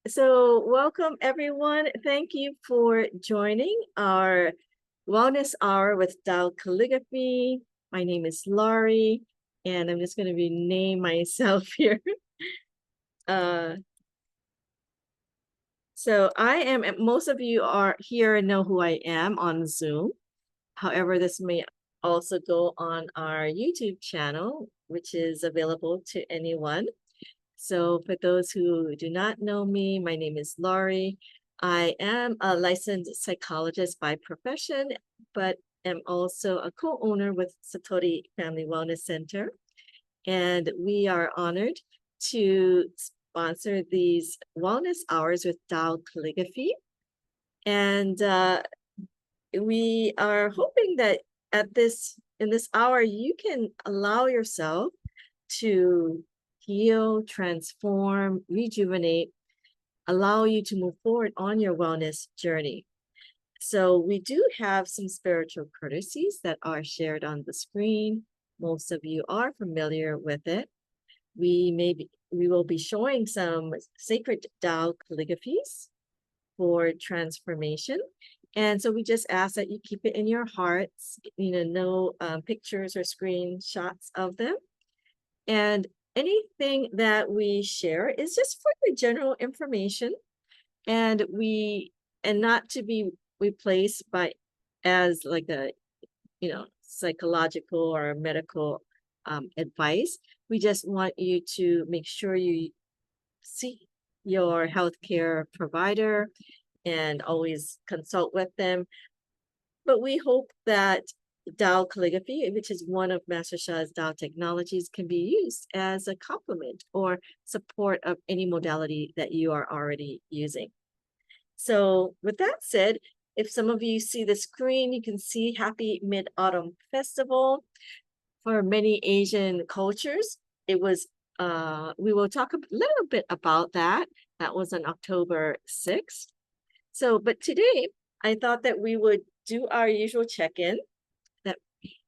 So welcome everyone. Thank you for joining our Wellness Hour with Tao Calligraphy. My name is Laurie, and I'm just going to rename myself here. Uh, so I am, most of you are here and know who I am on Zoom. However, this may also go on our YouTube channel, which is available to anyone. So for those who do not know me, my name is Laurie. I am a licensed psychologist by profession, but am also a co-owner with Satori Family Wellness Center. And we are honored to sponsor these wellness hours with Tao Calligraphy. And we are hoping that in this hour, you can allow yourself to heal, transform, rejuvenate, allow you to move forward on your wellness journey. So we do have some spiritual courtesies that are shared on the screen. Most of you are familiar with it. We will be showing some sacred Tao calligraphies for transformation. And so we just ask that you keep it in your hearts, no pictures or screenshots of them. And anything that we share is just for the general information and not to be replaced by as like a psychological or medical advice. We just want you to make sure you see your healthcare provider and always consult with them. But we hope that Tao calligraphy, which is one of Master Sha's Tao technologies, can be used as a complement or support of any modality that you are already using. So with that said, if some of you see the screen, you can see Happy Mid-Autumn Festival. For many Asian cultures, it was, we will talk a little bit about that. That was on October 6th. So, but today, I thought that we would do our usual check-in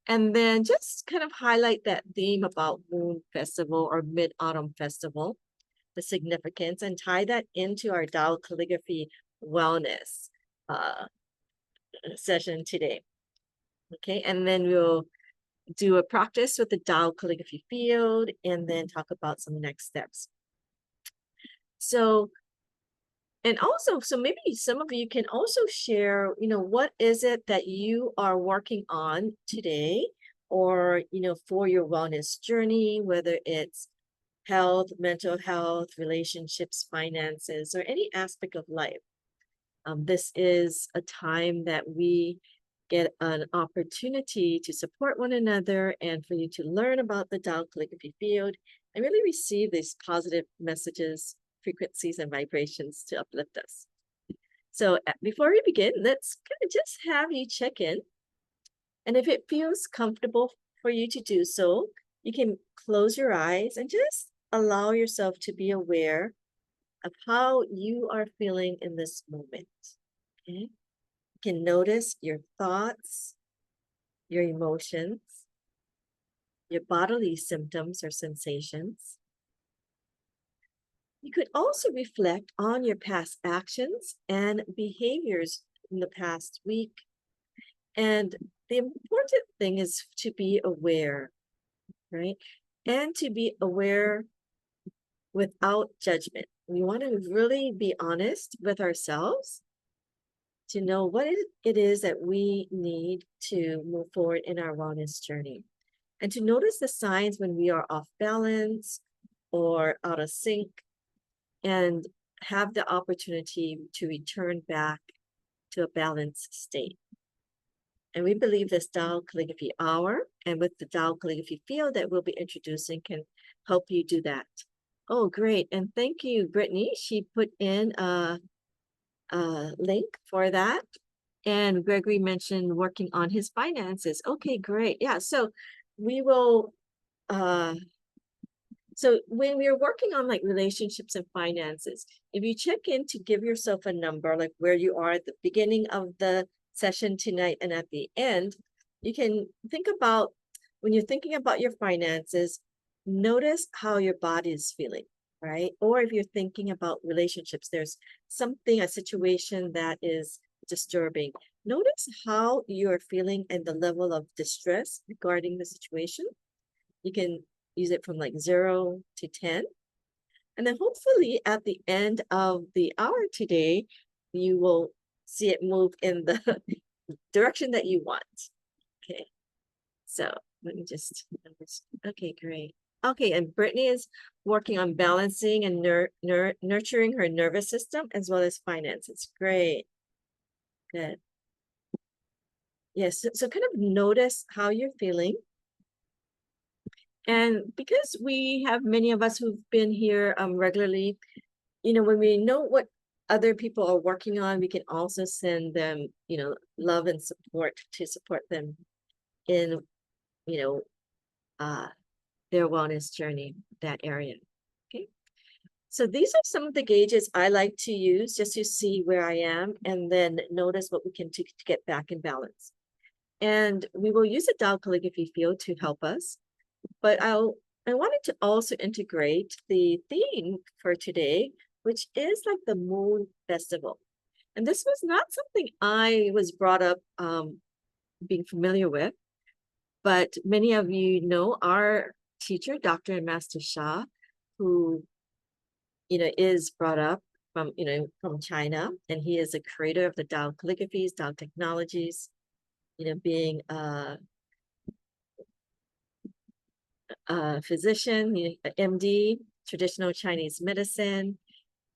and then just kind of highlight that theme about Moon Festival or Mid-Autumn Festival, the significance, and tie that into our Tao Calligraphy Wellness session today. Okay, and then we'll do a practice with the Tao Calligraphy field and then talk about some next steps. So, and also, so maybe some of you can also share, what is it that you are working on today or, for your wellness journey, whether it's health, mental health, relationships, finances, or any aspect of life. This is a time that we get an opportunity to support one another and for you to learn about the Tao Calligraphy field and really receive these positive messages, frequencies, and vibrations to uplift us. So before we begin, let's kind of just have you check in. And if it feels comfortable for you to do so, you can close your eyes and just allow yourself to be aware of how you are feeling in this moment. Okay? You can notice your thoughts, your emotions, your bodily symptoms or sensations. You could also reflect on your past actions and behaviors in the past week. And the important thing is to be aware, right? And to be aware without judgment. We want to really be honest with ourselves to know what it is that we need to move forward in our wellness journey. And to notice the signs when we are off balance or out of sync and have the opportunity to return back to a balanced state. And we believe this Tao Calligraphy Hour and with the Tao Calligraphy field that we'll be introducing can help you do that. Oh, great. And thank you, Brittany. She put in a link for that. And Gregory mentioned working on his finances. Okay, great. Yeah, so we will, so when we're working on like relationships and finances, if you check in to give yourself a number, like where you are at the beginning of the session tonight and at the end, you can think about, when you're thinking about your finances, notice how your body is feeling. right? Or if you're thinking about relationships, there's something, a situation that is disturbing. Notice how you're feeling and the level of distress regarding the situation. You can use it from like 0 to 10. And then hopefully at the end of the hour today, you will see it move in the direction that you want. Okay. So let me just, okay, great. Okay, and Brittany is working on balancing and nurturing her nervous system as well as finances. Great. Good. Yes, so kind of notice how you're feeling. And because we have many of us who've been here regularly, you know, when we know what other people are working on, we can also send them, you know, love and support to support them in, you know, their wellness journey, that area. Okay. So these are some of the gauges I like to use just to see where I am and then notice what we can do to get back in balance. And we will use the Tao Calligraphy field to help us. But I wanted to also integrate the theme for today, which is like the Moon Festival. And this was not something I was brought up being familiar with, but many of you know our teacher, Dr. and Master Shah, who, you know, is brought up from, you know, from China, and he is a creator of the Tao Calligraphies, Tao technologies, you know, being a physician, MD, traditional Chinese medicine,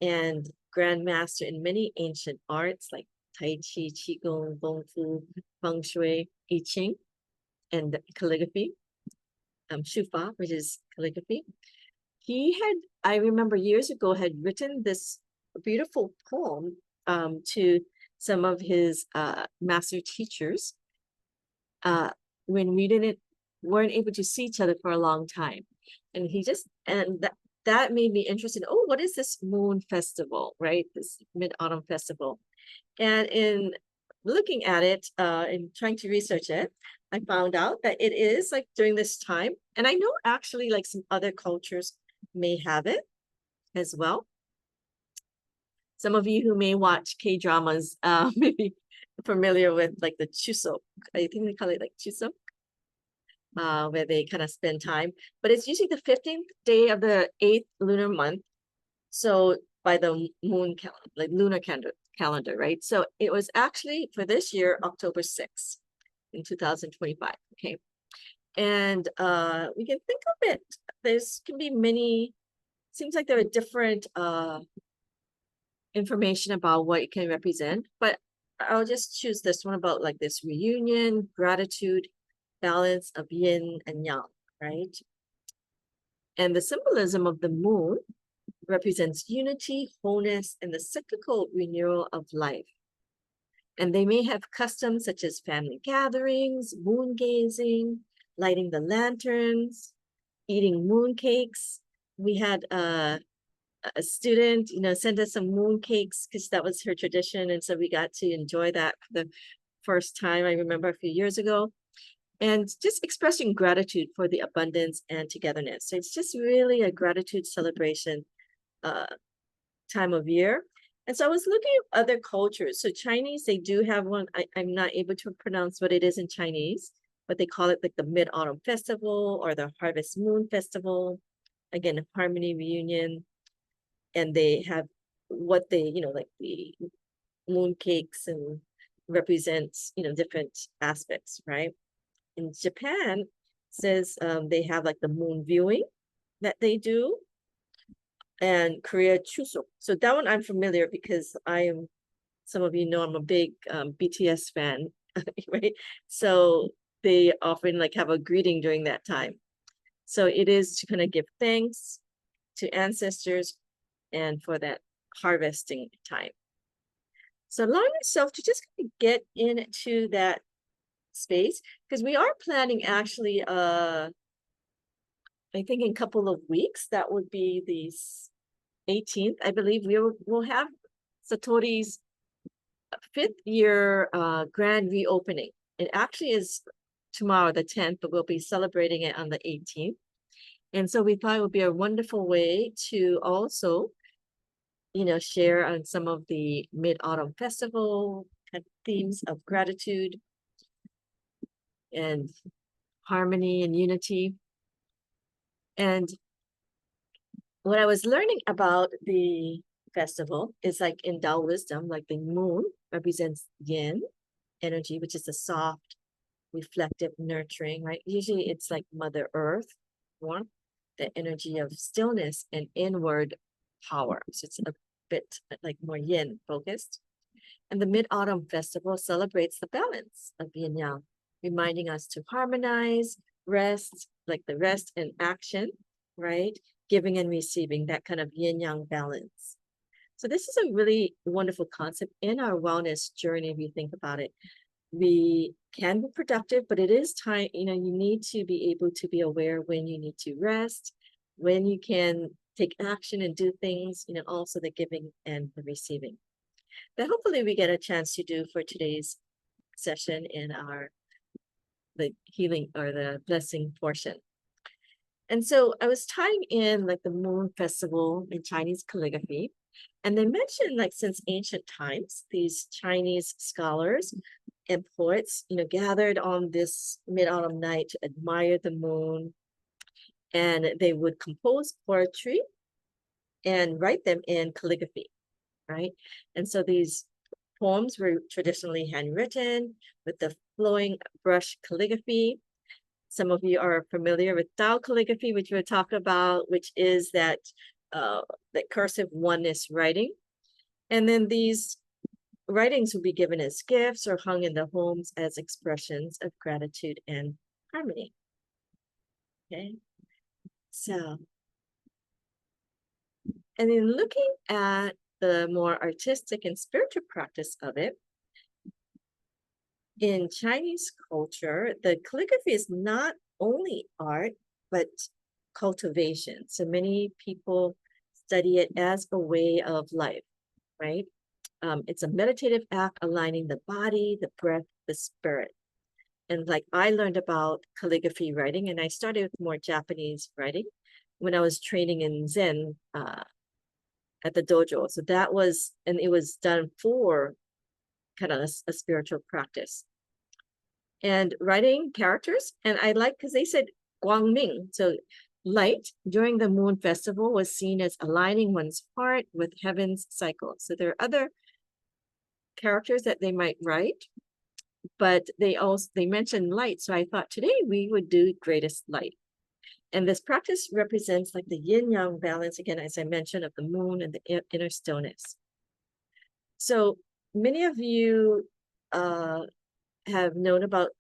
and grandmaster in many ancient arts like Tai Chi, Qigong, Feng Fu, Feng Shui, I Ching, and calligraphy, Shufa, which is calligraphy. He had, I remember years ago, had written this beautiful poem to some of his master teachers when we weren't able to see each other for a long time. And he just, and that made me interested. Oh, what is this Moon Festival, right? This Mid-Autumn Festival. And in looking at it and trying to research it, I found out that it is like during this time. And I know actually like some other cultures may have it as well. Some of you who may watch K-dramas may be familiar with like the Chuseok. I think they call it like Chuseok. Where they kind of spend time. But it's usually the 15th day of the 8th lunar month. So by the moon calendar, like lunar calendar, right? So it was actually for this year, October 6th in 2025. Okay. And we can think of it. There's can be many, seems like there are different information about what it can represent, but I'll just choose this one about like this reunion, gratitude, balance of yin and yang, right? And the symbolism of the moon represents unity, wholeness, and the cyclical renewal of life. And they may have customs such as family gatherings, moon gazing, lighting the lanterns, eating moon cakes. We had a student, you know, send us some moon cakes because that was her tradition. And so we got to enjoy that for the first time, I remember a few years ago. And just expressing gratitude for the abundance and togetherness. So it's just really a gratitude celebration time of year. And so I was looking at other cultures. So Chinese, they do have one. I'm not able to pronounce what it is in Chinese, but they call it like the Mid-Autumn Festival or the Harvest Moon Festival. Again, Harmony Reunion. And they have what they, you know, like the moon cakes and represents, you know, different aspects, right? In Japan, says they have like the moon viewing that they do, and Korea Chuseok. So that one I'm familiar because I am, some of you know I'm a big BTS fan, right? So they often like have a greeting during that time. So it is to kind of give thanks to ancestors and for that harvesting time. So allowing yourself to just kind of get into that space, because we are planning actually I think in a couple of weeks, that would be the 18th, I believe we'll have Satori's 5th year grand reopening. It actually is tomorrow, the 10th, but we'll be celebrating it on the 18th. And so we thought it would be a wonderful way to also, share on some of the Mid-Autumn Festival themes of gratitude and harmony and unity. And what I was learning about the festival is like in Tao wisdom, like the moon represents yin energy, which is the soft, reflective, nurturing, right? Usually it's like Mother Earth, warmth, the energy of stillness and inward power. So it's a bit like more yin focused. And the Mid-Autumn Festival celebrates the balance of yin yang, reminding us to harmonize, rest, like the rest and action, right? Giving and receiving, that kind of yin yang balance. So this is a really wonderful concept in our wellness journey if you think about it. We can be productive, but it is time, you need to be able to be aware when you need to rest, when you can take action and do things, also the giving and the receiving. That hopefully we get a chance to do for today's session in the healing or the blessing portion. And so I was tying in like the Moon Festival in Chinese calligraphy. And they mentioned like since ancient times, these Chinese scholars and poets, gathered on this mid-autumn night to admire the moon. And they would compose poetry and write them in calligraphy, right? And so these poems were traditionally handwritten with the flowing brush calligraphy. Some of you are familiar with Tao Calligraphy, which we'll talk about, which is that cursive oneness writing. And then these writings will be given as gifts or hung in the homes as expressions of gratitude and harmony. Okay, so, and then looking at the more artistic and spiritual practice of it, in Chinese culture, the calligraphy is not only art, but cultivation. So many people study it as a way of life, right? It's a meditative act aligning the body, the breath, the spirit. And like I learned about calligraphy writing, and I started with more Japanese writing when I was training in Zen at the dojo. So that was, and it was done for kind of a spiritual practice. And writing characters, and I like because they said Guangming. So light during the moon festival was seen as aligning one's heart with heaven's cycle. So there are other characters that they might write, but they mentioned light. So I thought today we would do greatest light. And this practice represents like the yin-yang balance, again, as I mentioned, of the moon and the inner stillness. So many of you have known about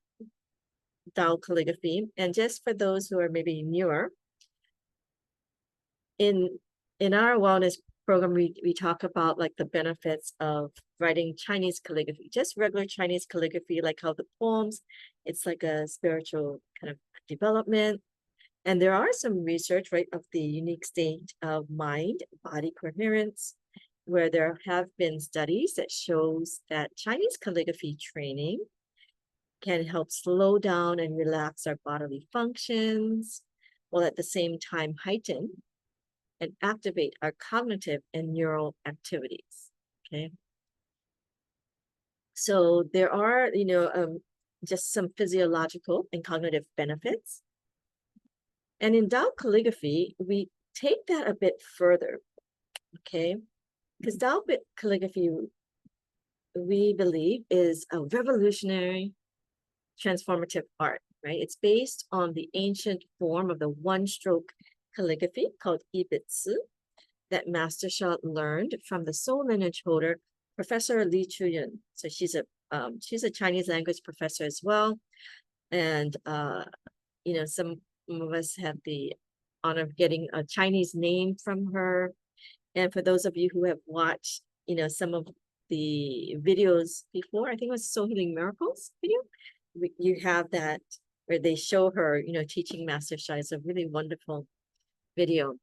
Tao calligraphy. And just for those who are maybe newer, in our wellness program, we talk about like the benefits of writing Chinese calligraphy, just regular Chinese calligraphy, like how the poems, it's like a spiritual kind of development. And there are some research, right, of the unique state of mind-body coherence, where there have been studies that shows that Chinese calligraphy training can help slow down and relax our bodily functions, while at the same time heighten and activate our cognitive and neural activities, okay? So there are, just some physiological and cognitive benefits. And in Tao calligraphy, we take that a bit further, okay? Because Tao calligraphy, we believe, is a revolutionary, transformative art, right? It's based on the ancient form of the one-stroke calligraphy called Ibitsu that Master Sha learned from the soul lineage holder, Professor Li Chuyun. So she's a Chinese language professor as well. And, some of us have the honor of getting a Chinese name from her. And for those of you who have watched, some of the videos before, I think it was Soul Healing Miracles video, you have that where they show her, teaching Master Sha. Is a really wonderful video.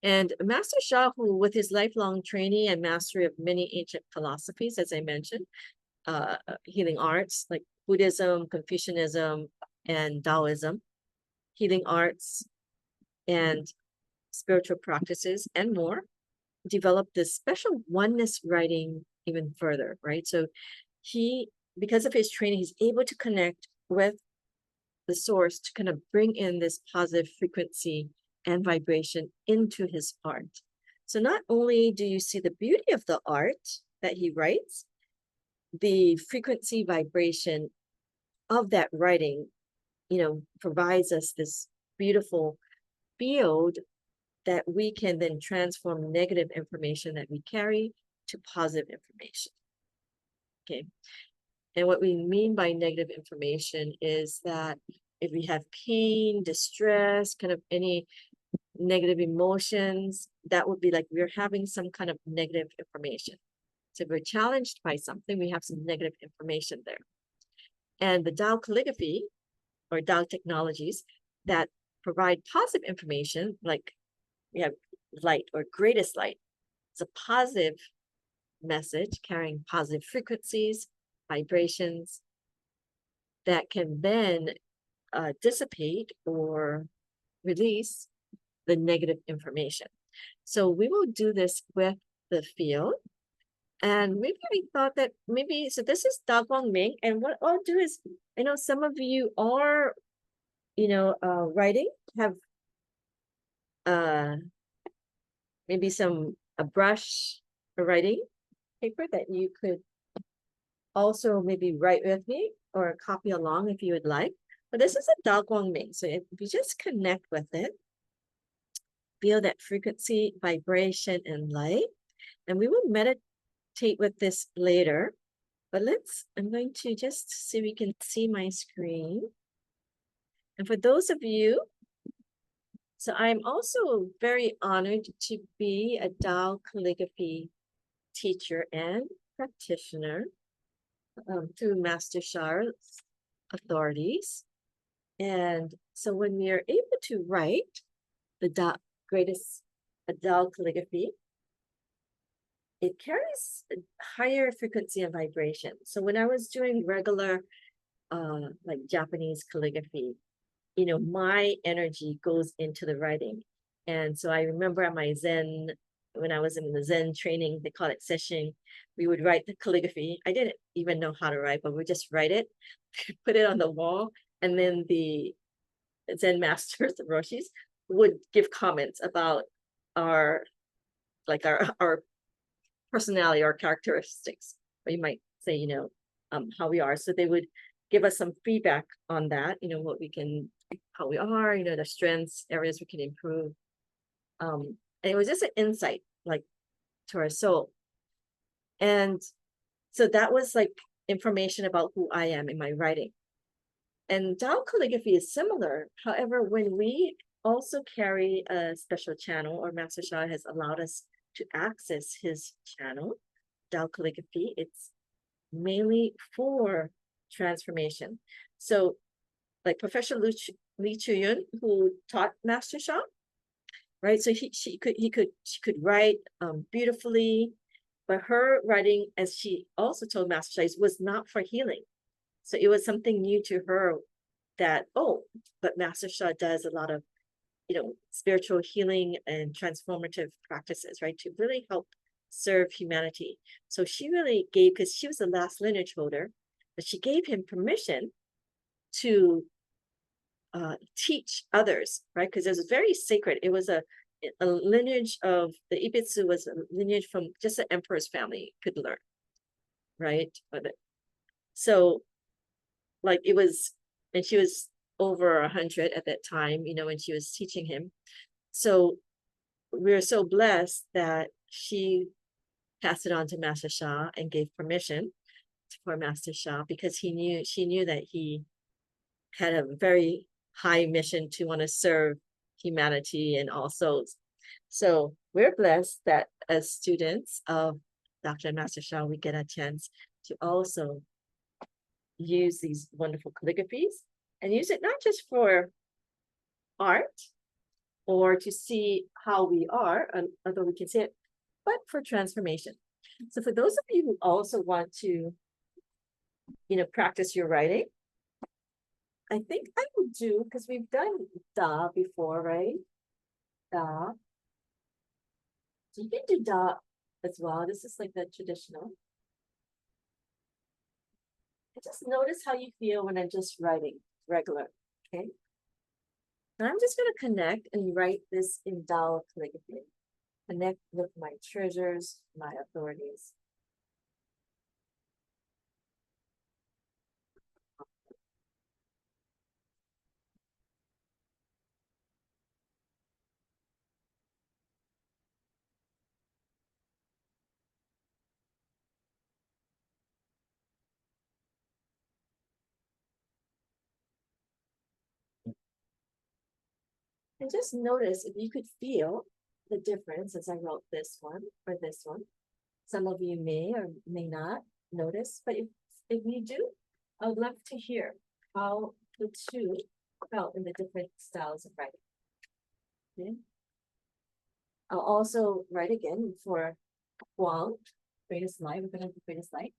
And Master Sha, who with his lifelong training and mastery of many ancient philosophies, as I mentioned, healing arts like Buddhism, Confucianism, and Taoism, healing arts, and spiritual practices and more, developed this special oneness writing even further, right? So he, because of his training, he's able to connect with the source to kind of bring in this positive frequency and vibration into his art. So not only do you see the beauty of the art that he writes, the frequency vibration of that writing, provides us this beautiful field that we can then transform negative information that we carry to positive information. Okay. And what we mean by negative information is that if we have pain, distress, kind of any negative emotions, that would be like we're having some kind of negative information. So if we're challenged by something, we have some negative information there. And the Tao Calligraphy or Tao technologies that provide positive information, like we have light or greatest light. It's a positive message carrying positive frequencies, vibrations that can then dissipate or release the negative information. So we will do this with the field. And maybe we thought that so this is Da Guang Ming. And what I'll do is, I know some of you are, writing, have maybe a brush or writing paper that you could also maybe write with me or copy along if you would like. But this is a Da Guang Ming. So if you just connect with it, feel that frequency, vibration, and light. And we will meditate with this later. But I'm going to just see if we can see my screen. And for those of you, so I'm also very honored to be a Tao calligraphy teacher and practitioner through Master Sha's authorities. And so when we are able to write the greatest Tao calligraphy, it carries a higher frequency and vibration. So when I was doing regular like Japanese calligraphy, my energy goes into the writing. And so I remember at my Zen, when I was in the Zen training, they call it session, we would write the calligraphy. I didn't even know how to write, but we just write it, put it on the wall, and then the Zen masters, the Roshis, would give comments about our personality or characteristics, or you might say, how we are. So they would give us some feedback on that, how we are, the strengths, areas we can improve. And it was just an insight, like, to our soul. And so that was like information about who I am in my writing. And Tao calligraphy is similar. However, when we also carry a special channel, or Master Sha has allowed us to access his channel, Tao calligraphy, it's mainly for transformation. So like Professor Lee Chuyun, who taught Master Sha, right? So she could write beautifully, but her writing, as she also told Master Sha, was not for healing. So it was something new to her that, but Master Sha does a lot of, spiritual healing and transformative practices, right? To really help serve humanity. So she really gave, because she was the last lineage holder, but she gave him permission to teach others, right? Because it was very sacred. It was a lineage of, the Ibitsu was a lineage from just the emperor's family could learn, right? So like it was, and she was over 100 at that time, when she was teaching him. So we're so blessed that she passed it on to Master Sha and gave permission for Master Sha, because she knew that he had a very high mission to want to serve humanity and all souls. So we're blessed that as students of Dr. and Master Sha, we get a chance to also use these wonderful calligraphies and use it not just for art or to see how we are, although we can see it, but for transformation. So for those of you who also want to, practice your writing, I think I will do, because we've done Da before, right? Da. So you can do da as well. This is like the traditional. And just notice how you feel when I'm just writing regular, okay? Now I'm just gonna connect and write this in Tao Calligraphy. Connect with my treasures, my authorities. And just notice if you could feel the difference as I wrote this one or this one. Some of you may or may not notice, but if you do, I would love to hear how the two felt in the different styles of writing. Okay. I'll also write again for Guang, greatest light. We're going to have the greatest light.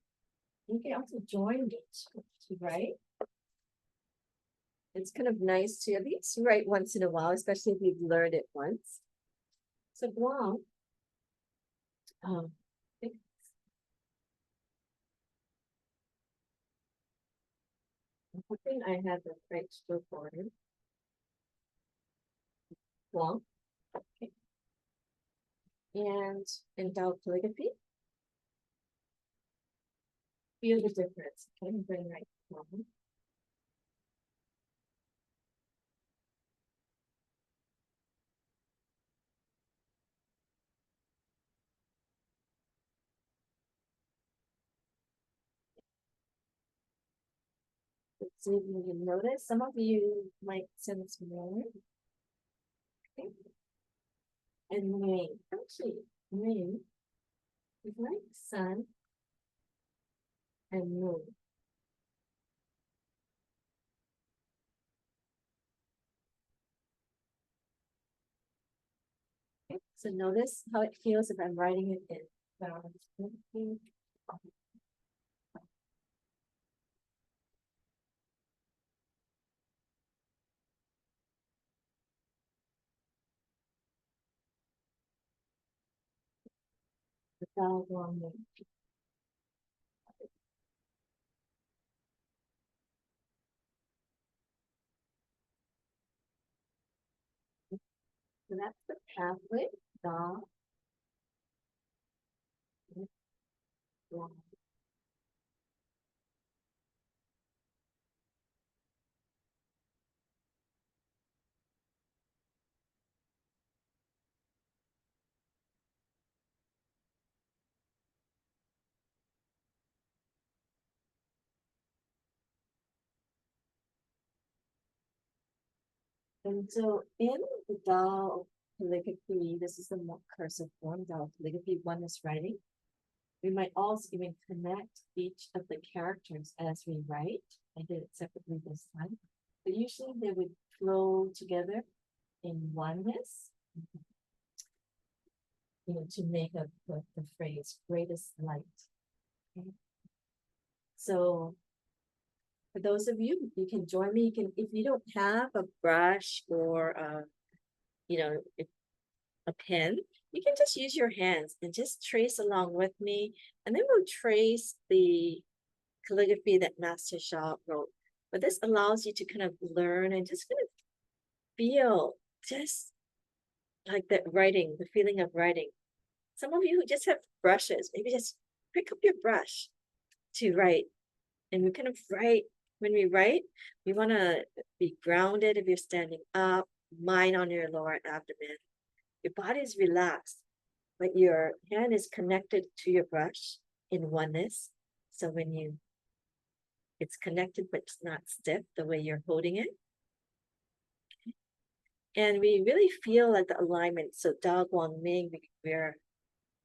You can also join me to write. It's kind of nice to at least write once in a while, especially if you've learned it once. So Guang, I'm hoping I have the right stroke order. Guang, okay. And in Tao Calligraphy, feel the difference. Okay, I'm going right Guang. Let's see if you can notice. Some of you might sense more. Okay. And rain. Actually, rain is like sun and moon. Okay. So notice how it feels if I'm writing it in balance. The Tao Calligraphy. So that's the pathway. Tao. And so in the Tao Calligraphy, this is the more cursive form, Tao Calligraphy oneness writing. We might also even connect each of the characters as we write. I did it separately this time. But usually they would flow together in oneness, to make up the phrase greatest light. Okay. So for those of you, you can join me. You can, if you don't have a brush or a pen, you can just use your hands and just trace along with me. And then we'll trace the calligraphy that Master Sha wrote. But this allows you to kind of learn and just kind of feel just like that writing, the feeling of writing. Some of you who just have brushes, maybe just pick up your brush to write. And we kind of write, when we write, we want to be grounded if you're standing up, mind on your lower abdomen. Your body is relaxed, but your hand is connected to your brush in oneness. So when it's connected, but it's not stiff the way you're holding it. And we really feel like the alignment. So Tao Guang Ming, we're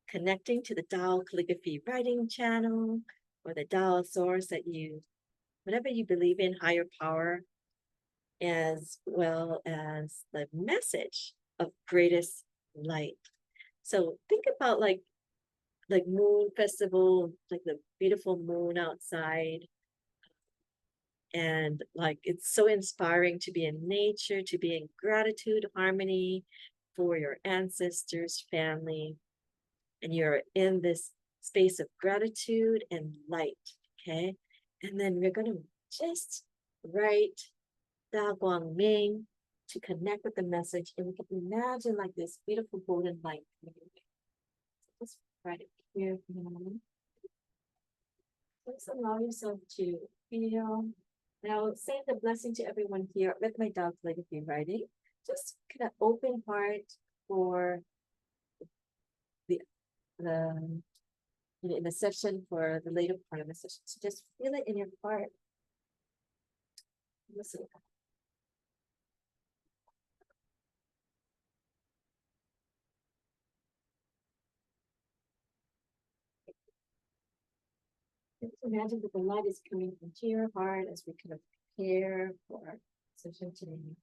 connecting to the Tao Calligraphy writing channel or the Tao source that whatever you believe in, higher power, as well as the message of greatest light. So think about like moon festival, like the beautiful moon outside. And like, it's so inspiring to be in nature, to be in gratitude, harmony, for your ancestors, family, and you're in this space of gratitude and light, okay? And then we're going to just write Da Guang Ming to connect with the message, and we can imagine like this beautiful golden light. Just write it here for a moment. Just allow yourself to feel. Now, say the blessing to everyone here with my Tao Calligraphy writing. Just kind of open heart for the in the session, for the later part of the session. So just feel it in your heart. Listen. Just imagine that the light is coming into your heart as we kind of prepare for our session today.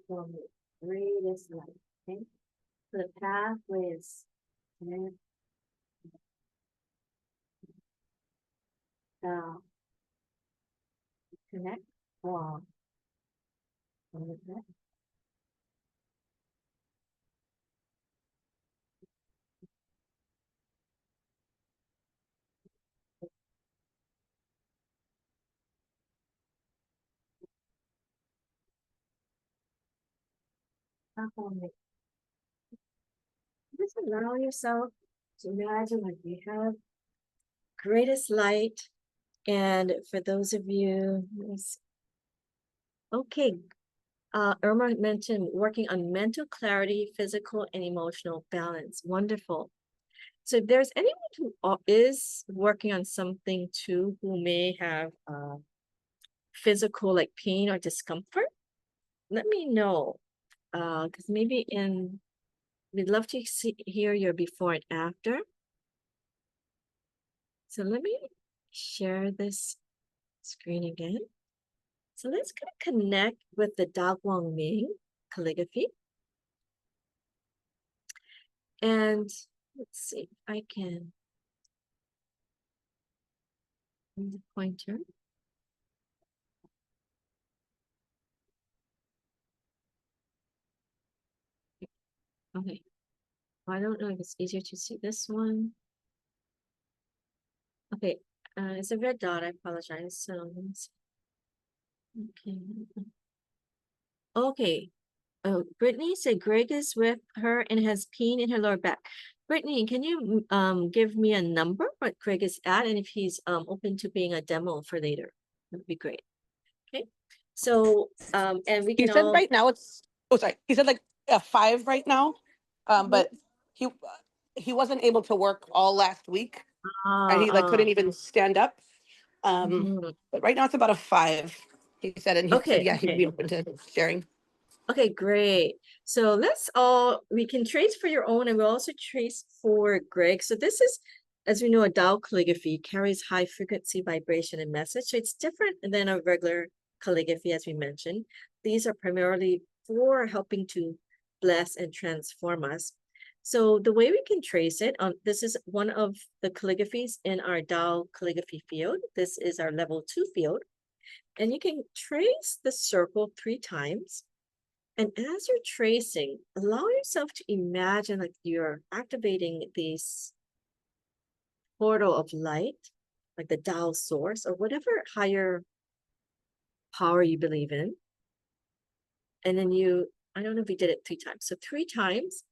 From the greatest light. Okay. So the pathway is connect. Wow. Just allow yourself to imagine like you have greatest light. And for those of you, okay, Irma mentioned working on mental clarity, physical and emotional balance. Wonderful. So if there's anyone who is working on something too, who may have physical like pain or discomfort, let me know. Because maybe we'd love to hear your before and after. So let me share this screen again. So let's kind of connect with the Da Guang Ming calligraphy. And let's see if I can move the pointer. Okay. I don't know if it's easier to see this one. Okay. It's a red dot. I apologize. So okay. Okay. Oh, Brittany said Greg is with her and has pain in her lower back. Brittany, can you give me a number what Greg is at, and if he's open to being a demo for later? That would be great. Okay. So and we He can said all right now it's, oh, sorry. He said like a 5 right now. But he wasn't able to work all last week, and he like couldn't even stand up. But right now it's about a 5. He said, and he said, yeah, he'd be open to sharing. Okay, great. So we can trace for your own, and we'll also trace for Greg. So this is, as we know, a Tao calligraphy carries high frequency vibration and message. So it's different than a regular calligraphy, as we mentioned. These are primarily for helping to bless and transform us. So the way we can trace it, this is one of the calligraphies in our Tao calligraphy field. This is our level 2 field. And you can trace the circle 3 times. And as you're tracing, allow yourself to imagine like you're activating this portal of light, like the Tao source or whatever higher power you believe in. And then I don't know if we did it 3 times. So 3 times.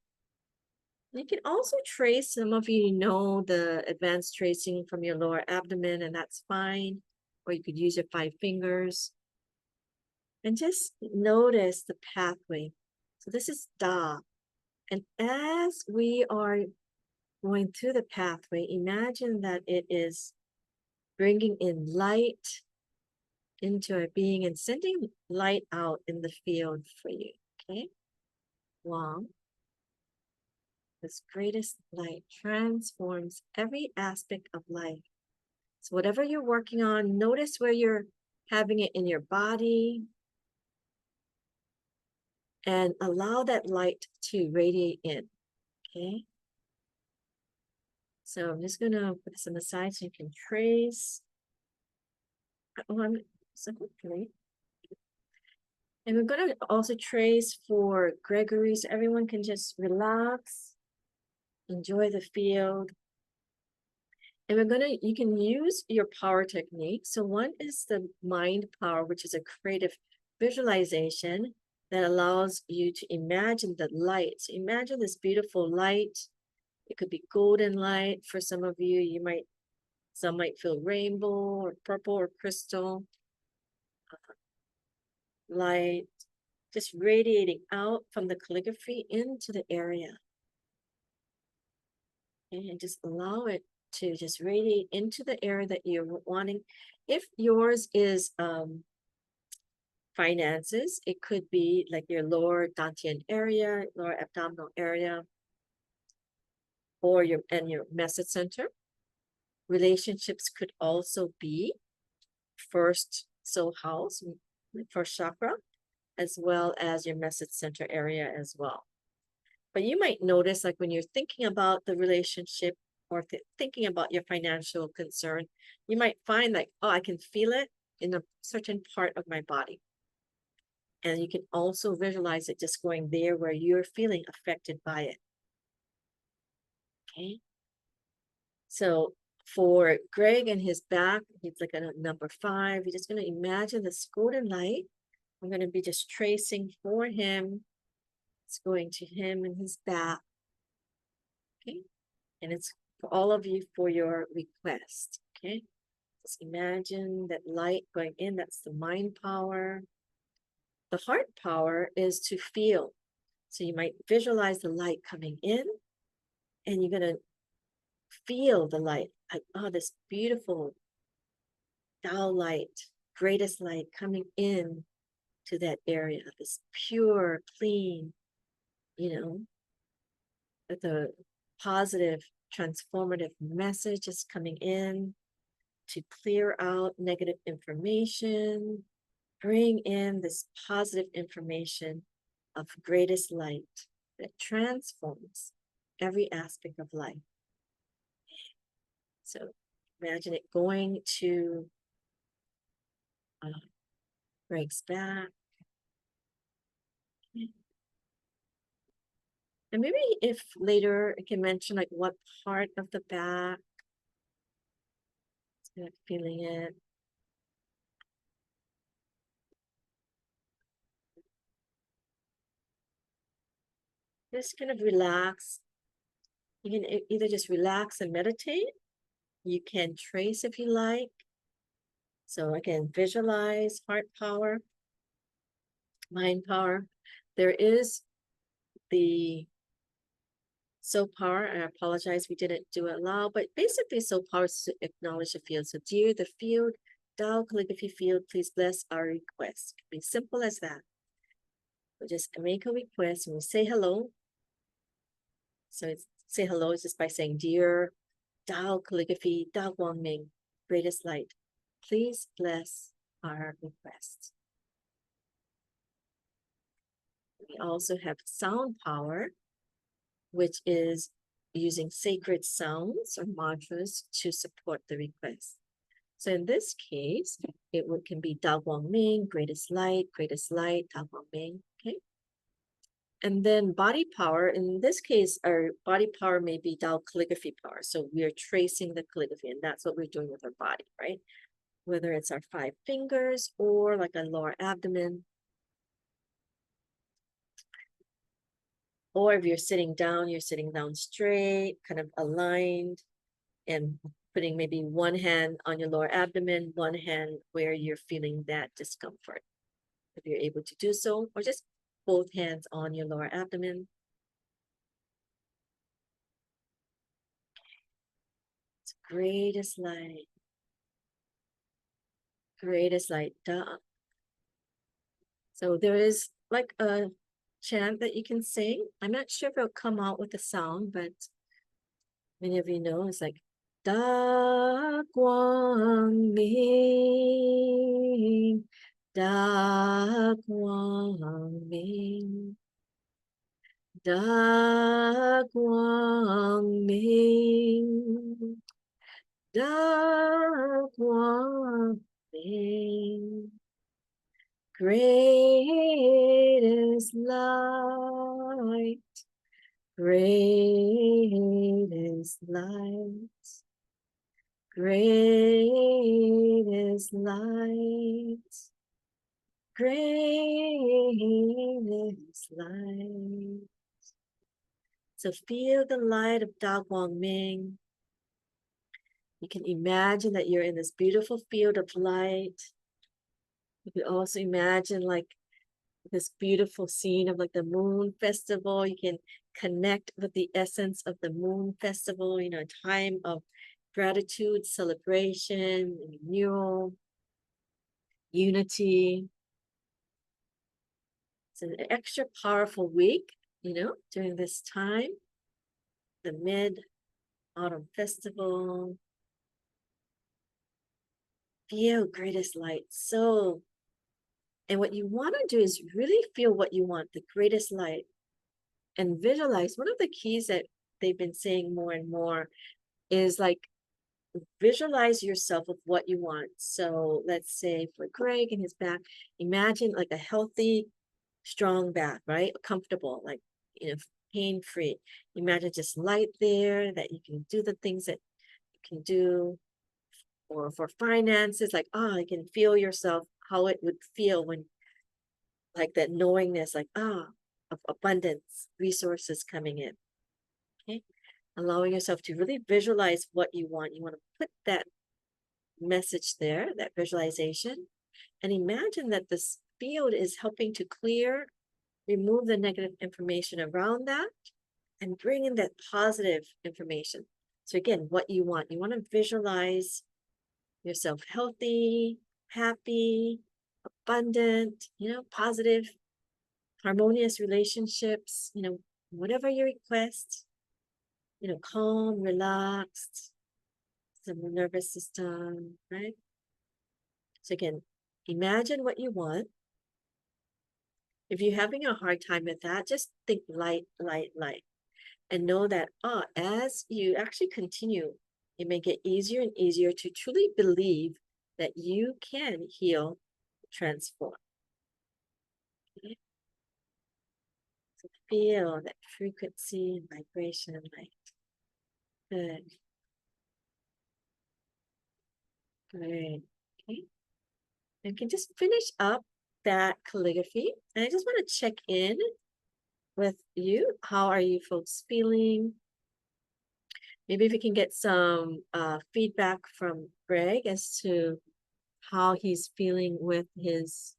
You can also trace, some of you know the advanced tracing from your lower abdomen, and that's fine. Or you could use your 5 fingers. And just notice the pathway. So this is Da. And as we are going through the pathway, imagine that it is bringing in light into our being and sending light out in the field for you, okay? One, This greatest light transforms every aspect of life. So whatever you're working on, notice where you're having it in your body and allow that light to radiate in, okay? So I'm just gonna put this on the side so you can trace. Okay. And we're gonna also trace for Gregory, so everyone can just relax, enjoy the field. And you can use your power technique. So one is the mind power, which is a creative visualization that allows you to imagine the light. So imagine this beautiful light. It could be golden light for some of you. Some might feel rainbow or purple or crystal light, just radiating out from the calligraphy into the area. And just allow it to just radiate into the area that you're wanting. If yours is finances, it could be like your lower dantian area, lower abdominal area, or your message center. Relationships could also be first soul house, first chakra, as well as your message center area as well. But you might notice, like when you're thinking about the relationship or thinking about your financial concern, you might find like, oh, I can feel it in a certain part of my body. And you can also visualize it just going there where you're feeling affected by it. Okay. So for Greg and his back, he's like a number 5. You're just going to imagine this golden light. I'm going to be just tracing for him. It's going to him and his back. Okay. And it's for all of you for your request. Okay. Just imagine that light going in. That's the mind power. The heart power is to feel. So you might visualize the light coming in and you're going to feel the light. Like, oh, this beautiful Tao light, greatest light coming in to that area, this pure, clean, with a positive, transformative message is coming in to clear out negative information, bring in this positive information of greatest light that transforms every aspect of life. So imagine it going to Greg's back. And maybe if later it can mention like what part of the back, feeling it. Just kind of relax. You can either just relax and meditate. You can trace if you like. So again, visualize, heart power, mind power. There is the soul power. I apologize, we didn't do it loud, but basically soul power is to acknowledge the field. So dear the field, Tao Calligraphy field, please bless our request. It can be simple as that. We just make a request and we say hello. So it's say hello is just by saying, dear Tao Calligraphy, Tao Guangming, greatest light, please bless our request. We also have sound power, which is using sacred sounds or mantras to support the request. So in this case, it can be Tao Guangming, greatest light, Tao Guangming, okay? And then body power, in this case, our body power may be Tao calligraphy power. So we are tracing the calligraphy, and that's what we're doing with our body, right? Whether it's our 5 fingers or like a lower abdomen. Or if you're sitting down straight, kind of aligned, and putting maybe one hand on your lower abdomen, one hand where you're feeling that discomfort. If you're able to do so, or just both hands on your lower abdomen. It's greatest light. Greatest light, duh. So there is like a chant that you can sing. I'm not sure if it'll come out with a sound, but many of you know it's like Da Guang Ming, Da Guang Ming, Da Guang Ming, Da Guang Ming. Great is light, great is light, great is light, great is light. So feel the light of Da Guang Ming. You can imagine that you're in this beautiful field of light. You can also imagine like this beautiful scene of like the moon festival. You can connect with the essence of the moon festival, you know, a time of gratitude, celebration, renewal, unity. It's an extra powerful week, you know, during this time, the mid-autumn festival. Feel greatest light. So, and what you want to do is really feel what you want, the greatest light, and visualize. One of the keys that they've been saying more and more is like visualize yourself with what you want. So let's say for Greg and his back, imagine like a healthy, strong back, right? Comfortable, like, you know, pain-free. Imagine just light there, that you can do the things that you can do. Or for finances, like, I can feel yourself, how it would feel when, like that knowingness, like, of abundance, resources coming in. Okay. Allowing yourself to really visualize what you want. You want to put that message there, that visualization, and imagine that this field is helping to clear, remove the negative information around that, and bring in that positive information. So again, what you want to visualize yourself healthy, happy, abundant, you know, positive, harmonious relationships, you know, whatever your request, you know, calm, relaxed, the nervous system, right? So again, imagine what you want. If you're having a hard time with that, just think light, light, light. And know that as you actually continue, it may get easier and easier to truly believe that you can heal, transform. Okay? So feel that frequency and vibration and light. Good. Great. Okay. And can just finish up that calligraphy. And I just want to check in with you. How are you folks feeling? Maybe if we can get some feedback from Greg as to how he's feeling with his.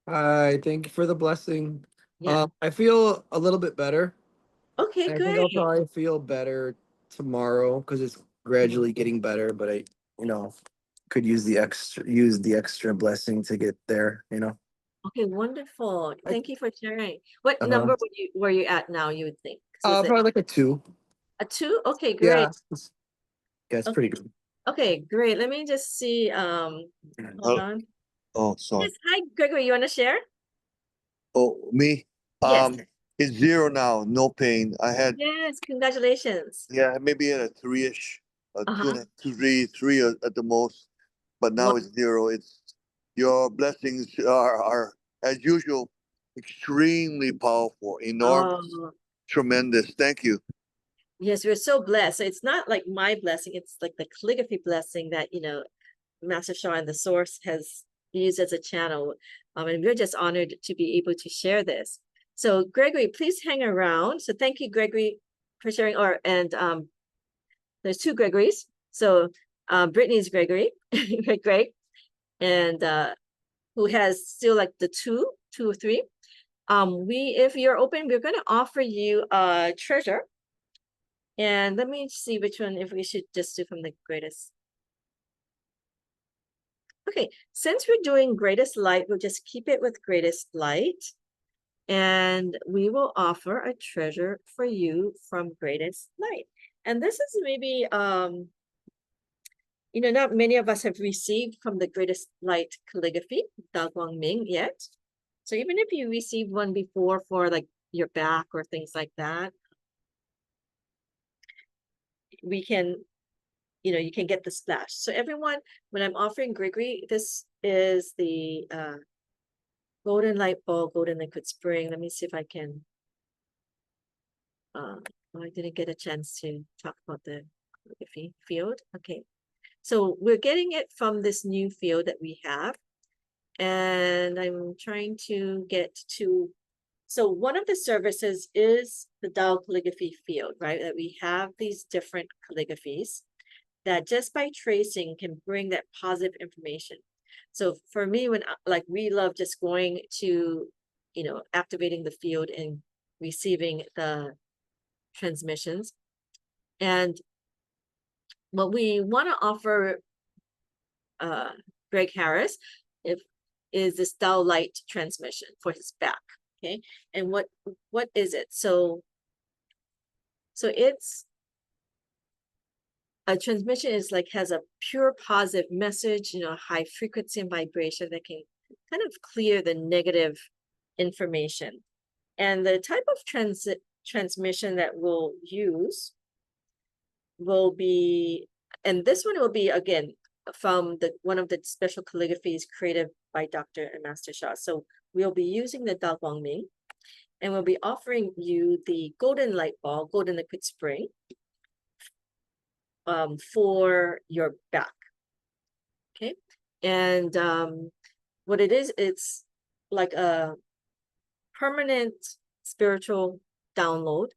Hi, thank you for the blessing. Yeah. I feel a little bit better. Okay, I think I'll great. probably feel better tomorrow because it's gradually getting better, but could use the extra blessing to get there. Okay, wonderful. I, Thank you for sharing. What uh, number were you at now, you would think? Was it probably like a 2. a 2? Okay, Yeah, great. it's Okay, pretty good. okay, great. Let me just see. Hold on. Oh, sorry. Yes, hi, Gregory. You want to share? Oh, me? Yes. It's 0 now, no pain. I had, Yes, congratulations. yeah, maybe at a 3-ish, two Uh-huh. and a, two, three at the most, but now it's 0. It's your blessings are as usual, extremely powerful, enormous, Oh, tremendous. Thank you. yes, we're so blessed. So it's not like my blessing, it's like the calligraphy blessing that, you know, Master Shah and the Source has used as a channel. And we're just honored to be able to share this. So Gregory, please hang around. So thank you, Gregory, for sharing. And there's 2 Gregorys. So Brittany's Gregory, Greg, and who has still like the 2 or 3. If you're open, we're going to offer you a treasure. And let me see which one, if we should just do from the greatest. Okay, since we're doing greatest light, we'll just keep it with greatest light. And we will offer a treasure for you from greatest light. And this is maybe, not many of us have received from the greatest light calligraphy, Tao Ming, yet. So even if you received one before for like your back or things like that, we can, you can get the splash. So everyone, when I'm offering Gregory, this is the golden light ball, golden liquid spring. Let me see if I can. I didn't get a chance to talk about the calligraphy field. Okay, so we're getting it from this new field that we have, and I'm trying to get to. So one of the services is the Tao Calligraphy field, right? That we have these different calligraphies that just by tracing can bring that positive information. So for me, when we love just going to, activating the field and receiving the transmissions. And what we want to offer Greg Harris is this Tao light transmission for his back. Okay, and what is it? So it's a transmission is has a pure positive message, high frequency and vibration that can kind of clear the negative information. And the type of transmission that we'll use will be, and this one will be again from one of the special calligraphies created by Dr. and Master Shah. So we'll be using the Tao Ming, and we'll be offering you the golden light ball, golden liquid spring, for your back. Okay, and what it is, it's like a permanent spiritual download,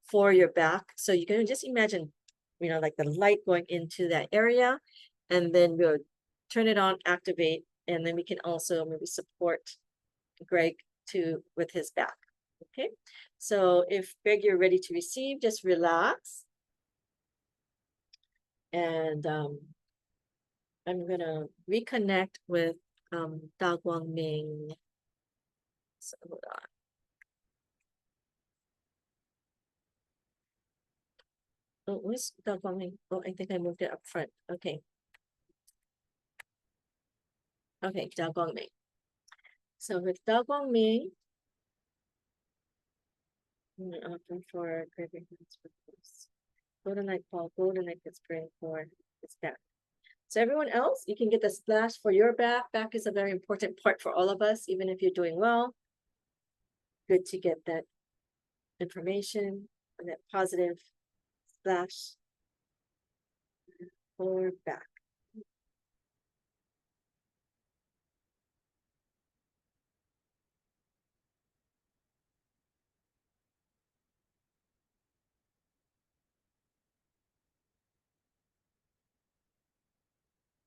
for your back. So you can just imagine, like the light going into that area, and then we'll turn it on, activate, and then we can also maybe support Greg with his back. Okay, so if Greg, you're ready to receive, just relax. And I'm gonna reconnect with Tao Ming. So hold on. Oh, where's Tao Ming? Oh, I think I moved it up front. Okay. Okay, Tao Ming. So with Tao Ming, I'm gonna offer for Gregory golden light ball, golden liquid spring for his back. So everyone else, you can get the splash for your back. Back is a very important part for all of us, even if you're doing well. Good to get that information and that positive splash for back.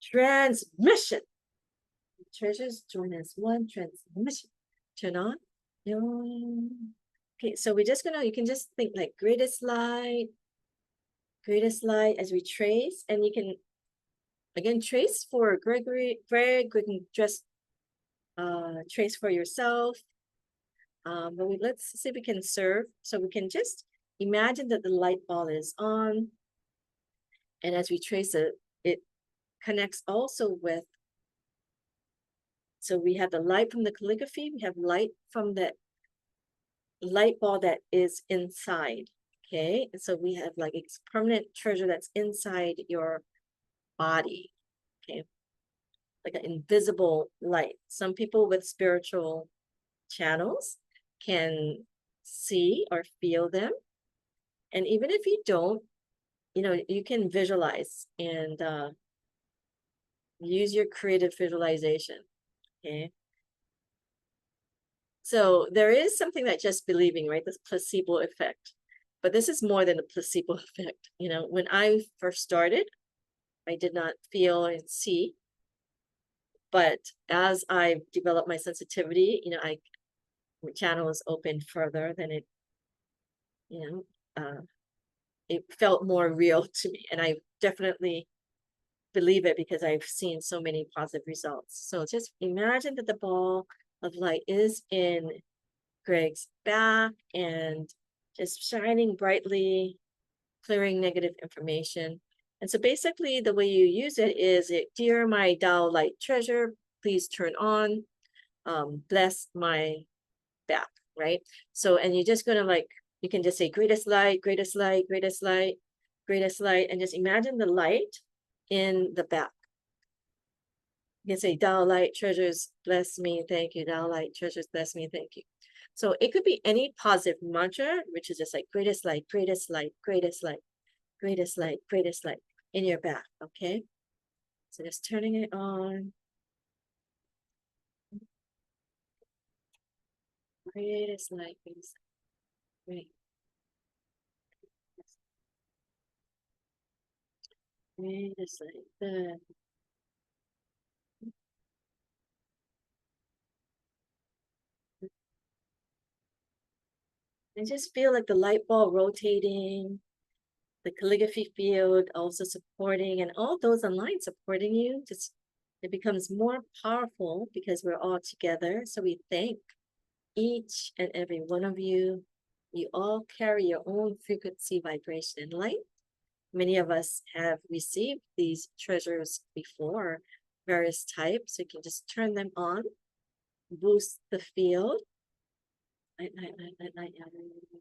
Transmission. Treasures join us. One transmission. Turn on. Okay, so we're just gonna, you can just think like greatest light as we trace, and you can again trace for Greg, we can just trace for yourself. But let's see if we can serve. So we can just imagine that the light ball is on, and as we trace it, it connects also with, so we have the light from the calligraphy, we have light from the light ball that is inside. Okay, and so we have like it's permanent treasure that's inside your body. Okay, like an invisible light. Some people with spiritual channels can see or feel them, and even if you don't, you can visualize and use your creative visualization. Okay, so there is something that just believing, right? This placebo effect, but this is more than a placebo effect. When I first started, I did not feel and see, but as I developed my sensitivity, my channel was opened further than it, it felt more real to me. And I definitely believe it because I've seen so many positive results. So just imagine that the ball of light is in Greg's back and just shining brightly, clearing negative information. And so basically the way you use it is, dear my Tao light treasure, please turn on, bless my back, right? So, and you're just gonna like, you can just say greatest light, greatest light, greatest light, greatest light, and just imagine the light in the back. You can say Tao light treasures, bless me, thank you. Tao light treasures, bless me, thank you. So it could be any positive mantra, which is just like greatest light, greatest light, greatest light, greatest light, greatest light in your back, okay? So just turning it on. Greatest light, greatest light, great. Greatest light, good. And just feel like the light ball rotating, the calligraphy field also supporting, and all those online supporting you. Just it becomes more powerful because we're all together. So we thank each and every one of you. You all carry your own frequency, vibration, and light. Many of us have received these treasures before, various types. You can just turn them on, boost the field. Light, light, light, light, light, light, light.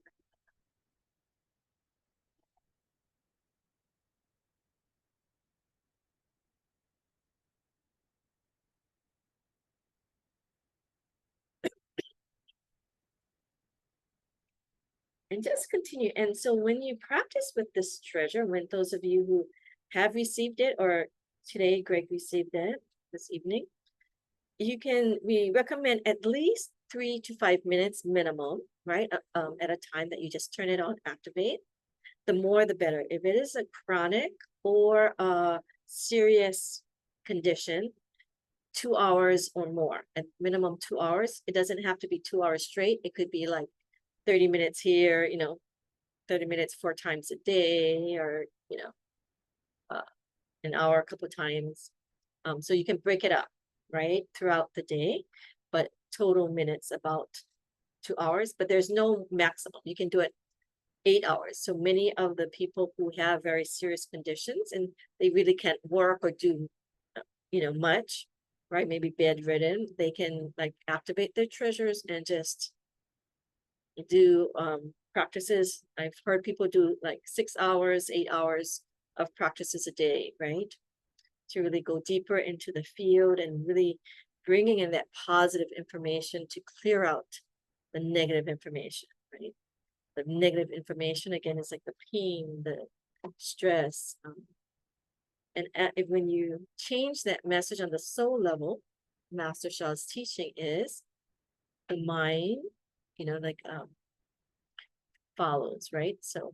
And just continue. And so when you practice with this treasure, when those of you who have received it, or today Greg received it this evening, we recommend at least 3 to 5 minutes minimum, right? At a time that you just turn it on, activate. The more, the better. If it is a chronic or a serious condition, 2 hours or more, at minimum 2 hours. It doesn't have to be 2 hours straight. It could be like 30 minutes here, 30 minutes 4 times a day, or, an hour a couple of times. So you can break it up, right, throughout the day, but total minutes about 2 hours, but there's no maximum. You can do it 8 hours. So many of the people who have very serious conditions and they really can't work or do, much, right, maybe bedridden, they can like activate their treasures and just do practices. I've heard people do like 6 hours, 8 hours of practices a day, right? To really go deeper into the field and really bringing in that positive information to clear out the negative information, right? The negative information, again, is like the pain, the stress. And when you change that message on the soul level, Master Sha's teaching is the mind, follows, right? So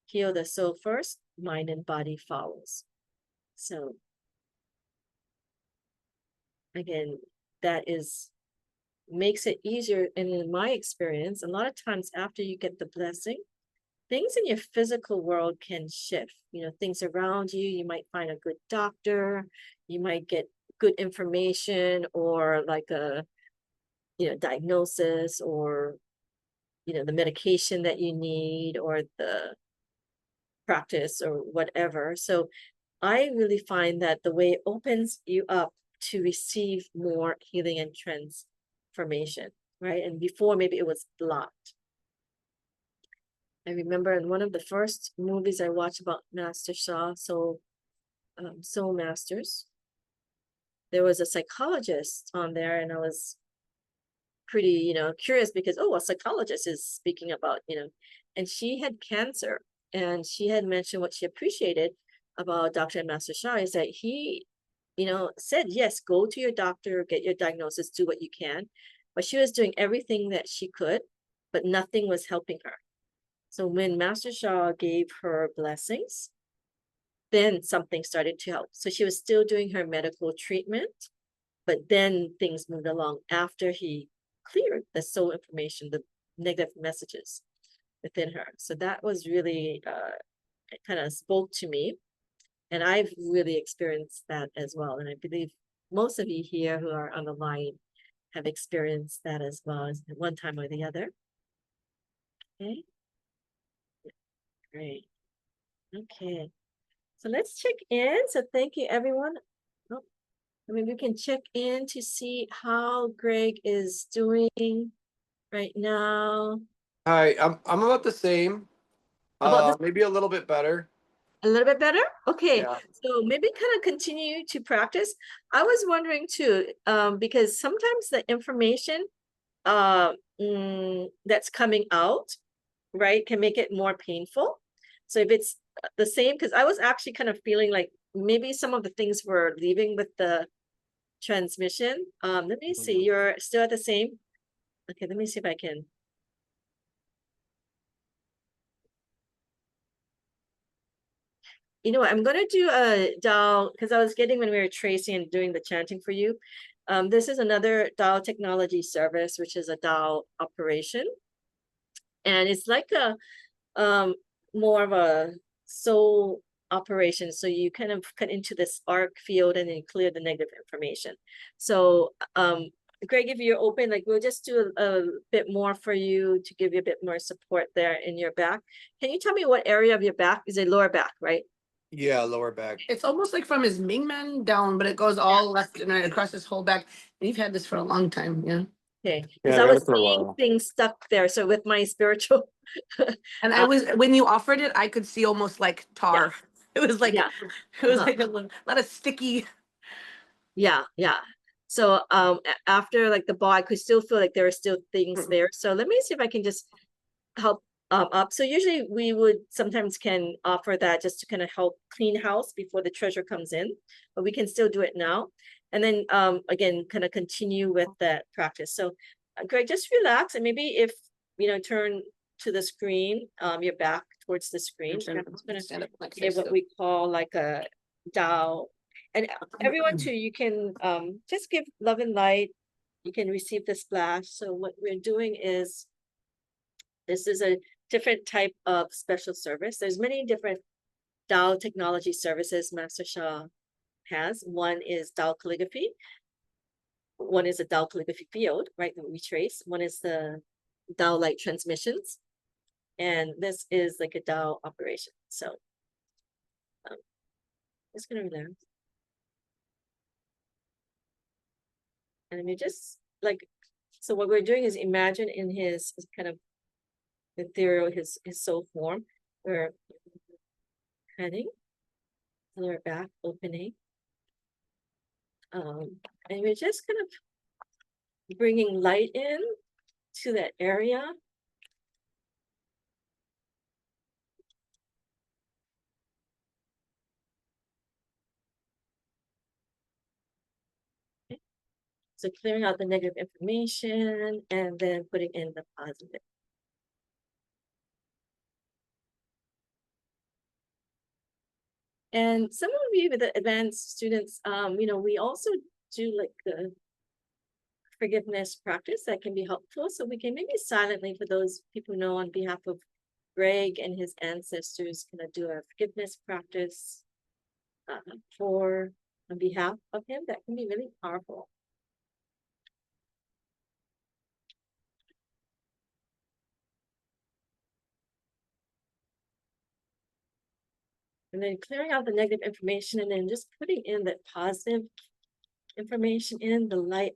heal the soul first, mind and body follows. So again, that makes it easier. And in my experience, a lot of times after you get the blessing, things in your physical world can shift. Things around you, you might find a good doctor, you might get good information, or like a, diagnosis, or, the medication that you need, or the practice, or whatever. So I really find that the way it opens you up to receive more healing and transformation, right? And before, maybe it was blocked. I remember in one of the first movies I watched about Master Sha, Soul Masters, there was a psychologist on there, and I was pretty, curious because, a psychologist is speaking about, and she had cancer, and she had mentioned what she appreciated about Dr. and Master Sha is that he, said, yes, go to your doctor, get your diagnosis, do what you can. But she was doing everything that she could, but nothing was helping her. So when Master Sha gave her blessings, then something started to help. So she was still doing her medical treatment, but then things moved along after he cleared the soul information, the negative messages within her. So that was really, it kind of spoke to me. And I've really experienced that as well. And I believe most of you here who are on the line have experienced that as well as at one time or the other. Okay, great. Okay, so let's check in. So thank you, everyone. Oh, I mean, we can check in to see how Greg is doing right now. Hi, I'm about the same. About this, Maybe a little bit better. a little bit better? Okay, Yeah. so maybe kind of continue to practice. I was wondering too, because sometimes the information that's coming out, right, can make it more painful. So if it's the same, because I was actually kind of feeling like maybe some of the things were leaving with the transmission. Let me see, you're still at the same. Okay, let me see if I can. You know what, I'm gonna do a Tao, because I was getting when we were tracing and doing the chanting for you. This is another Tao technology service, which is a Tao operation. And it's like a more of a soul operation. So you kind of cut into this arc field and then clear the negative information. So Greg, if you're open, like we'll just do a bit more for you to give you a bit more support there in your back. Can you tell me what area of your back? Is it lower back, right? Yeah, lower back. It's almost like from his Mingman down, but it goes all left and right across his whole back. And you've had this for a long time, yeah. Okay, Yeah, because I've I had was it for a seeing while. things stuck there. So with my spiritual, And I was when you offered it, I could see almost like tar. It was like yeah, it was like a lot of sticky. yeah. So after like the ball, I could still feel like there are still things there. So let me see if I can just help up. So usually we would sometimes can offer that just to kind of help clean house before the treasure comes in, but we can still do it now. And then again, kind of continue with that practice. So Greg, just relax and maybe if, turn to the screen, your back towards the screen. And I'm just gonna Stand up like give what we call like a Tao. And everyone too, you can just give love and light. You can receive the splash. So what we're doing is, this is a different type of special service. There's many different Tao technology services Master Sha has. One is Tao Calligraphy. One is a Tao Calligraphy field, right, that we trace. One is the Tao light transmissions. And this is like a Tao operation. So just gonna relax. And you just like, so what we're doing is imagine in his kind of ethereal, his soul form, we're heading, lower back opening. And we're just kind of bringing light in to that area. Okay. So clearing out the negative information and then putting in the positive. And some of you with the advanced students, we also do like the forgiveness practice that can be helpful. So we can maybe silently, for those people who know, on behalf of Greg and his ancestors, kind of do a forgiveness practice on behalf of him. That can be really powerful. And then clearing out the negative information and then just putting in that positive information in the light.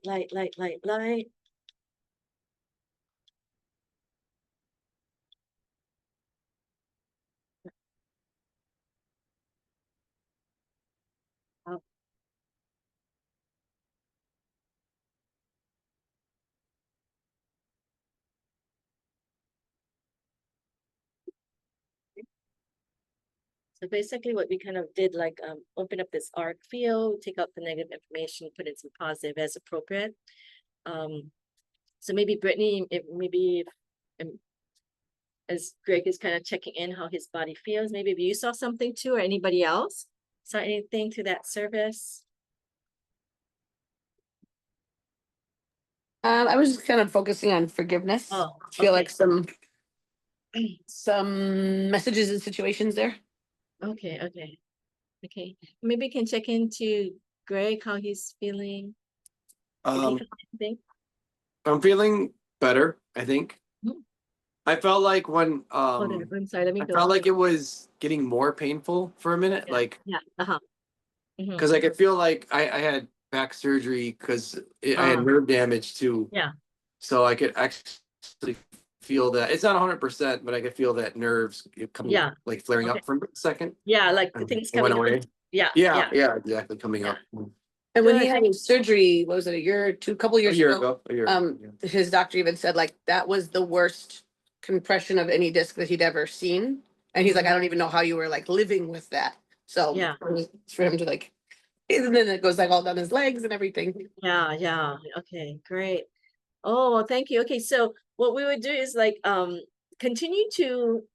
So basically what we kind of did, like open up this arc field, take out the negative information, put in some positive as appropriate. So maybe Brittany, as Greg is kind of checking in how his body feels, maybe if you saw something too, or anybody else saw anything through that service. I was just kind of focusing on forgiveness. Oh, Feel okay. like some messages and situations there. Okay. Okay, maybe you can check into Greg, how he's feeling. Did he Um, feel anything? I'm feeling better, I think. Mhm. I felt like when Oh, there. I'm sorry. Let me I go. felt like it was getting more painful for a minute, Yeah. like Yeah. Uh-huh. because I could feel like I had back surgery because I had nerve damage too. Yeah. So I could actually feel that it's not 100%, but I could feel that nerves coming, Yeah. like flaring Okay. up for a second. Yeah, like the And things it went coming up. away. Yeah. Yeah, yeah, exactly, coming Yeah. up. And when he Good. had his surgery, what was it, a year or two, couple A years year ago? ago, a year. Yeah. His doctor even said like that was the worst compression of any disc that he'd ever seen. And he's like, I don't even know how you were like living with that. So Yeah. for him to like, and then it goes like all down his legs and everything. Yeah. Yeah. Okay, great. Oh, well, thank you. Okay, so what we would do is like continue to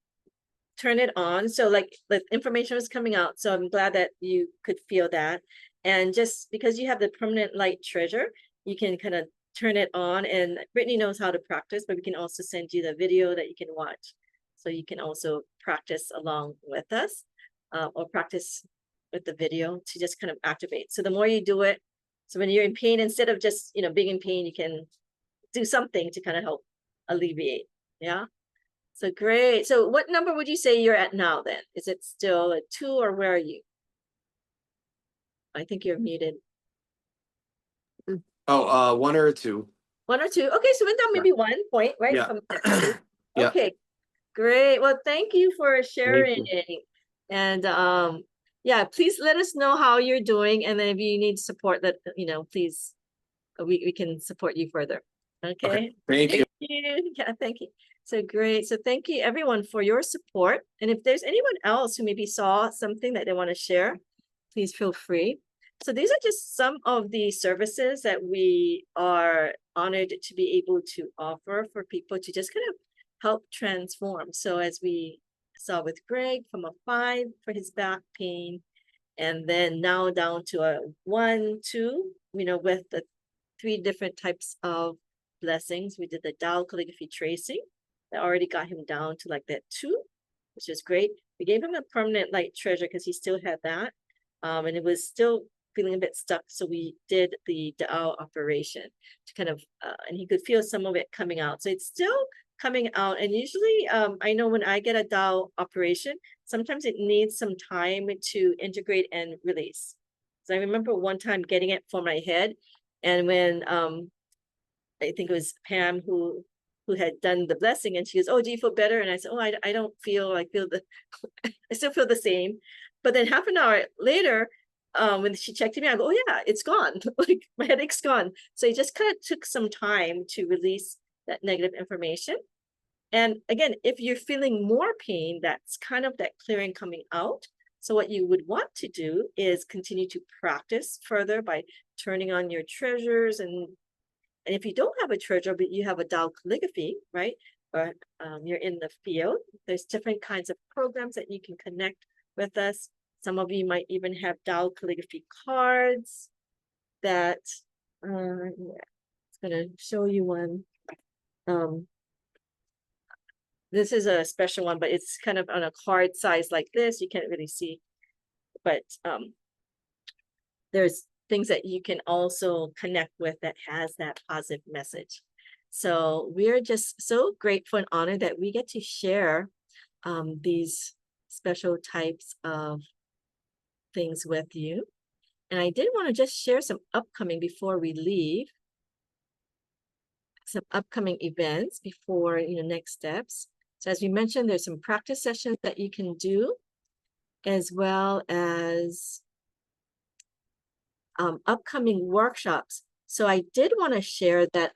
turn it on. So like the information was coming out. So I'm glad that you could feel that. And just because you have the permanent light treasure, you can kind of turn it on. And Brittany knows how to practice, but we can also send you the video that you can watch. So you can also practice along with us, or practice with the video to just kind of activate. So the more you do it, so when you're in pain, instead of just, being in pain, you can do something to kind of help alleviate. Yeah. So great. So what number would you say you're at now then? Is it still a 2 or where are you? I think you're muted. Oh, 1 or 2. 1 or 2. Okay, so went down maybe 1 point, right? Yeah. From that 2. Yeah. Okay, great. Well, thank you for sharing. you. And yeah, please let us know how you're doing. And then if you need support that, please, we can support you further. Okay. Thank you. Yeah, thank you. So great. So thank you everyone for your support. And if there's anyone else who maybe saw something that they want to share, please feel free. So these are just some of the services that we are honored to be able to offer for people to just kind of help transform. So as we saw with Greg, from a 5 for his back pain, and then now down to a 1, 2, with the 3 different types of blessings. We did the Tao Calligraphy tracing that already got him down to like that 2, which is great. We gave him a permanent light treasure because he still had that. And it was still feeling a bit stuck. So we did the Tao operation to kind of, and he could feel some of it coming out. So it's still coming out. And usually I know when I get a Tao operation, sometimes it needs some time to integrate and release. So I remember one time getting it for my head, and when I think it was Pam who had done the blessing, and she goes, "Oh, do you feel better?" And I said, "Oh, I don't feel, I feel I still feel the same." But then half an hour later, when she checked me, I go, "Oh yeah, it's gone." Like my headache's gone. So it just kind of took some time to release that negative information. And again, if you're feeling more pain, that's kind of that clearing coming out. So what you would want to do is continue to practice further by turning on your treasures. And if you don't have a treasure, but you have a Tao calligraphy, right? Or you're in the field, there's different kinds of programs that you can connect with us. Some of you might even have Tao calligraphy cards that it's going to show you one. This is a special one, but it's kind of on a card size like this. You can't really see, but there's things that you can also connect with that has that positive message. So we're just so grateful and honored that we get to share these special types of things with you. And I did want to just share some upcoming before we leave, some upcoming events before next steps. So as we mentioned, there's some practice sessions that you can do, as well as upcoming workshops. So I did want to share that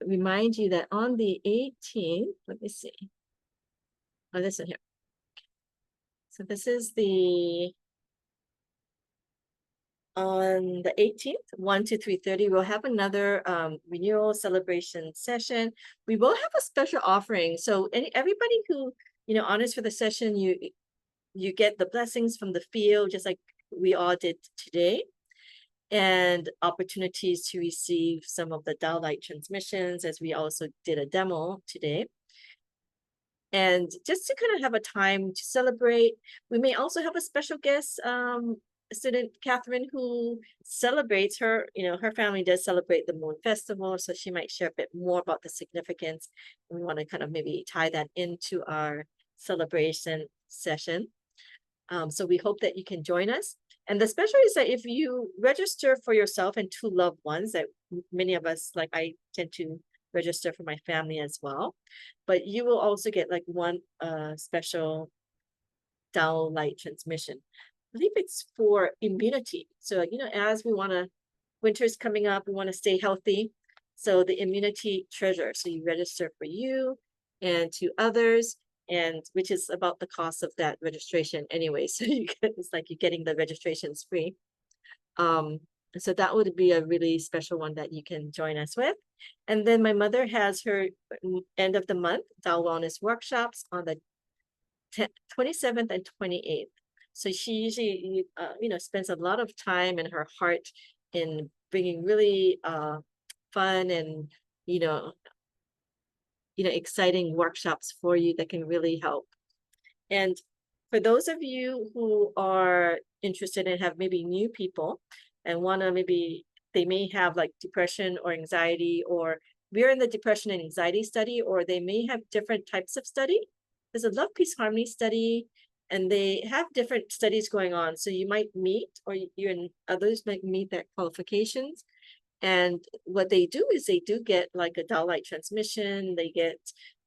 remind you that on the 18th, let me see. Oh, this one here. So this is on the 18th, 1 to 3:30, we'll have another renewal celebration session. We will have a special offering. So everybody who, honors for the session, you get the blessings from the field, just like we all did today, and opportunities to receive some of the Tao Light transmissions, as we also did a demo today. And just to kind of have a time to celebrate. We may also have a special guest, student Catherine, who celebrates her, her family does celebrate the Moon Festival, so she might share a bit more about the significance. We want to kind of maybe tie that into our celebration session. So we hope that you can join us. And the special is that if you register for yourself and 2 loved ones, that many of us, like I tend to register for my family as well, but you will also get like one special Tao light transmission. I believe it's for immunity. So, as we want to, winter's coming up, we want to stay healthy. So the immunity treasure. So you register for you and 2 others, and which is about the cost of that registration anyway. So it's like you're getting the registrations free. So that would be a really special one that you can join us with. And then my mother has her end of the month Tao Wellness workshops on the 27th and 28th. So she usually, spends a lot of time and her heart in bringing really fun and, exciting workshops for you that can really help. And for those of you who are interested and have maybe new people and want to they may have like depression or anxiety, or we're in the depression and anxiety study, or they may have different types of study. There's a love, peace, harmony study, and they have different studies going on. So you might meet, or you and others might meet their qualifications. And what they do is they do get like a Tao light transmission. They get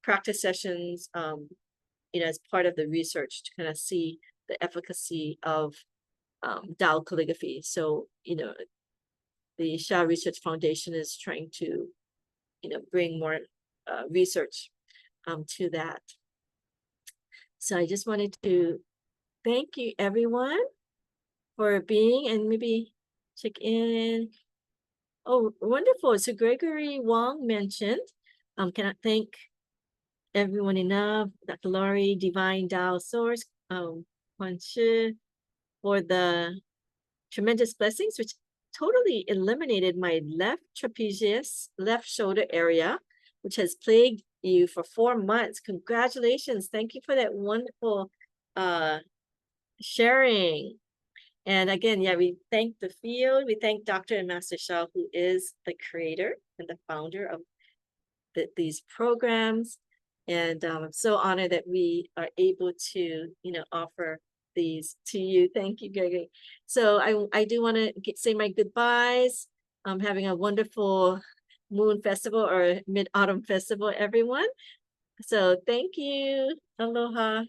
practice sessions, as part of the research to kind of see the efficacy of Tao calligraphy. So, the Sha Research Foundation is trying to, bring more research to that. So I just wanted to thank you everyone for being, and maybe check in. Oh, wonderful. So Gregory Wong mentioned, cannot thank everyone enough, Dr. Laurie, Divine Tao Source, Quan Shi, for the tremendous blessings, which totally eliminated my left trapezius, left shoulder area, which has plagued you for 4 months. Congratulations. Thank you for that wonderful sharing. And again, yeah, we thank the field. We thank Dr. and Master Shah, who is the creator and the founder of these programs. And I'm so honored that we are able to, offer these to you. Thank you, Gregory. So I do want to say my goodbyes. I'm having a wonderful Moon Festival or Mid-Autumn Festival, everyone. So thank you. Aloha.